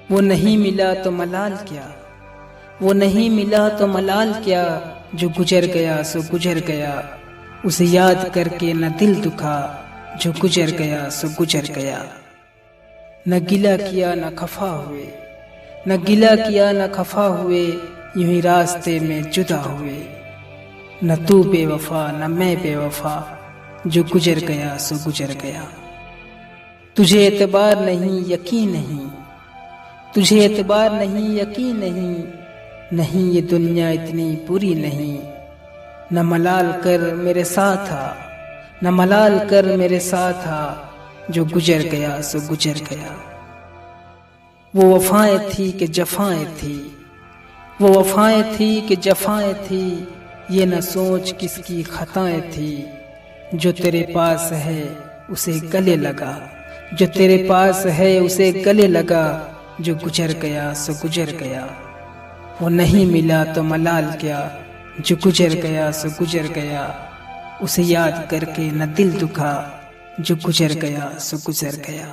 वो नहीं मिला तो मलाल क्या, वो नहीं मिला तो मलाल क्या, जो गुजर गया सो गुजर गया। उसे याद करके न दिल दुखा, जो गुजर गया सो गुजर गया। न गिला किया न खफा हुए, न गिला किया न खफा हुए, यूं ही रास्ते में जुदा हुए। न तू बेवफा न मैं बेवफा, जो गुजर गया सो गुजर गया। तुझे एतबार नहीं यकीन नहीं, तुझे एतबार नहीं यकीन नहीं, नहीं ये दुनिया इतनी बुरी नहीं। न मलाल कर मेरे साथ आ, न मलाल कर मेरे साथ आ, जो गुजर गया सो गुजर गया। वो वफाएं थी कि जफाएं थी, वो वफाएं थी कि जफाएं थी, ये न सोच किसकी खताएं थी। जो तेरे पास है उसे गले लगा, जो तेरे पास है उसे गले लगा, जो गुजर गया सो गुजर गया। वो नहीं मिला तो मलाल क्या, जो गुजर गया सो गुजर गया। उसे याद करके न दिल दुखा, जो गुजर गया सो गुजर गया।